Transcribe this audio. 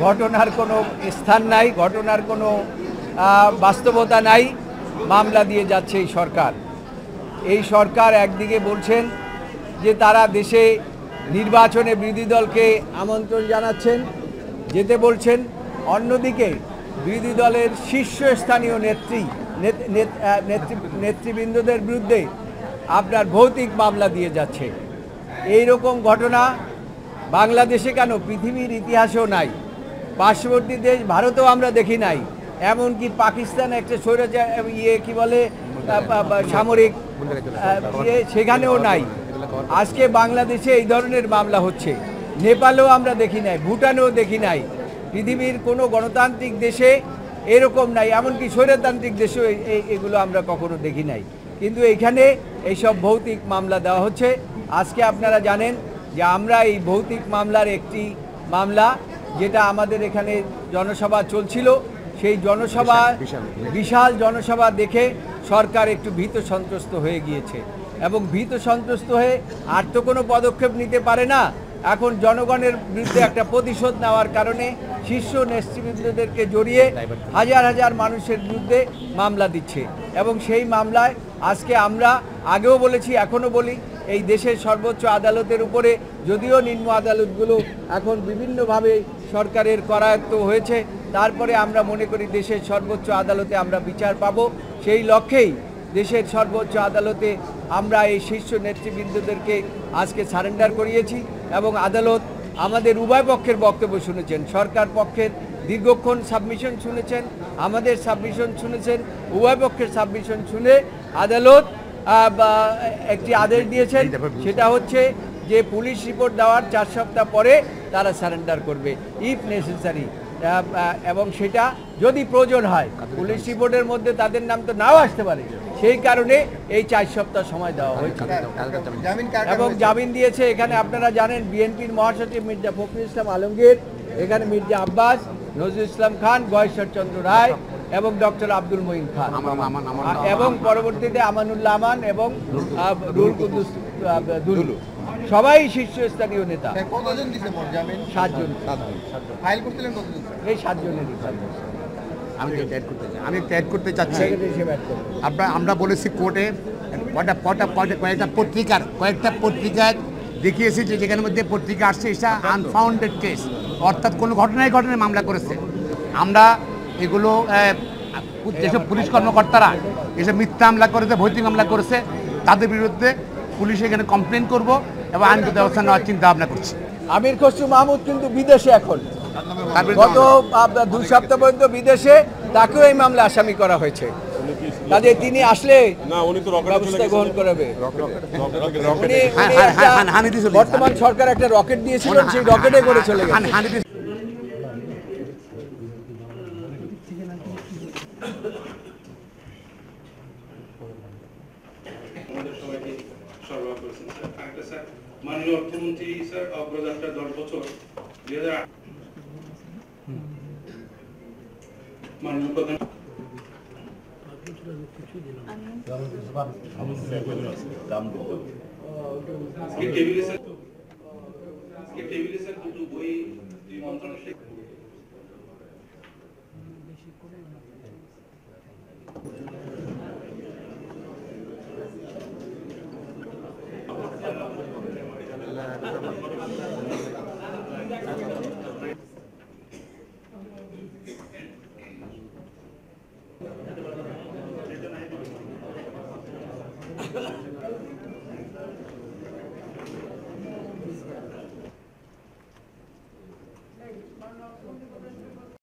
ঘটনার কোনো স্থান নাই, ঘটনার কোনো বাস্তবতা নাই, মামলা দিয়ে যাচ্ছে এই সরকার। এই সরকার একদিকে বলছেন যে তারা দেশে নির্বাচনে বিরোধী দলকে আমন্ত্রণ জানাচ্ছেন, যেতে বলছেন, অন্যদিকে বিরোধী দলের শীর্ষস্থানীয় নেতৃবৃন্দদের বিরুদ্ধে আপনার ভৌতিক মামলা দিয়ে যাচ্ছে। এই রকম ঘটনা বাংলাদেশে কেন, পৃথিবীর ইতিহাসেও নাই। পার্শ্ববর্তী দেশ ভারতেও আমরা দেখি নাই, এমনকি পাকিস্তান একটা স্বৈরাচার কি বলে সামরিক সেখানেও নাই। আজকে বাংলাদেশে এই ধরনের মামলা হচ্ছে, নেপালেও আমরা দেখি নাই, ভুটানেও দেখি নাই, পৃথিবীর কোনো গণতান্ত্রিক দেশে এরকম নাই, এমনকি স্বৈরতান্ত্রিক দেশেও এগুলো আমরা কখনো দেখি নাই। কিন্তু এখানে এইসব ভৌতিক মামলা দেওয়া হচ্ছে। আজকে আপনারা জানেন যে আমরা এই ভৌতিক মামলার একটি মামলা, যেটা আমাদের এখানে জনসভা চলছিল, সেই জনসভা বিশাল জনসভা দেখে সরকার একটু ভীত সন্ত্রস্ত হয়ে গিয়েছে, এবং ভীত সন্ত্রস্ত হয়ে আর তো কোনো পদক্ষেপ নিতে পারে না। এখন জনগণের বিরুদ্ধে একটা প্রতিশোধ নেওয়ার কারণে শীর্ষ নেতৃবৃন্দদেরকে জড়িয়ে হাজার হাজার মানুষের বিরুদ্ধে মামলা দিচ্ছে। এবং সেই মামলায় আজকে আমরা আগেও বলেছি, এখনও বলি, এই দেশের সর্বোচ্চ আদালতের উপরে, যদিও নিম্ন আদালতগুলো এখন বিভিন্নভাবে সরকারের করায়ত্ত হয়েছে, তারপরে আমরা মনে করি দেশের সর্বোচ্চ আদালতে আমরা বিচার পাব। সেই লক্ষ্যেই দেশের সর্বোচ্চ আদালতে আমরা এই শীর্ষ নেতৃবৃন্দদেরকে আজকে সারেন্ডার করিয়েছি, এবং আদালত আমাদের উভয় পক্ষের বক্তব্য শুনেছেন। সরকার পক্ষের দীর্ঘক্ষণ সাবমিশন শুনেছেন, আমাদের সাবমিশন শুনেছেন, উভয় পক্ষের সাবমিশন শুনে আদালত একটি আদেশ দিয়েছেন, সেটা হচ্ছে যে পুলিশ রিপোর্ট দেওয়ার 4 সপ্তাহ পরে তারা সারেন্ডার করবে ইফ নেসেসারি, এবং সেটা যদি প্রয়োজন হয়। পুলিশ রিপোর্টের মধ্যে তাদের নাম তো নাও আসতে পারে, সেই কারণে এই 4 সপ্তাহ সময় দেওয়া হয়েছে। এবং জামিন দিয়েছে, এখানে আপনারা জানেন, বিএনপির মহাসচিব মির্জা ফখরুল ইসলাম আলমগীর, এখানে মির্জা আব্বাস, নজরুল ইসলাম খান, গয়েশ্বর চন্দ্র রায় এবং ডক্টর আব্দুল মঈন খান, এবং পরবর্তীতে আমানুল্লাহ আমান এবং রুহুল কুদ্দুস দুলু, সবাই শীর্ষস্থানীয় নেতা। 7 জন। এই 7 জনেরই। আমি একটা অ্যাড করতে চাচ্ছি। আমরা বলেছি কোর্টে কয়েকটা পত্রিকায় দেখিয়েছি যে যেখানের মধ্যে পত্রিকা আসছে এটা আনফাউন্ডেড কেস, অর্থাৎ কোনো ঘটনায় মামলা করেছে। আমরা এগুলো যেসব পুলিশ কর্মকর্তারা এসব মিথ্যা মামলা করেছে, ভৌতিক মামলা করেছে, তাদের বিরুদ্ধে পুলিশ এখানে কমপ্লেন করব এবং আইনগত ব্যবস্থা নেওয়ার চিন্তা ভাবনা করছি। আমির খসরু মাহমুদ কিন্তু বিদেশে, এখন গত 2 সপ্তাহ পর্যন্ত বিদেশে, তাকেও এই মামলা আসামি করা হয়েছে। কাজে তিনি আসলে ব্যবস্থা গ্রহণ করবে। বর্তমান সরকার একটা রকেট দিয়েছিল, সেই রকেটে করে চলে গেছে। মাননীয় অর্থমন্ত্রী স্যার, অগ্রযাত্রা 10 বছর 2008 মাননীয় প্রধান টেবিলে স্যার দুটো বই 2 মন্ত্রণালয়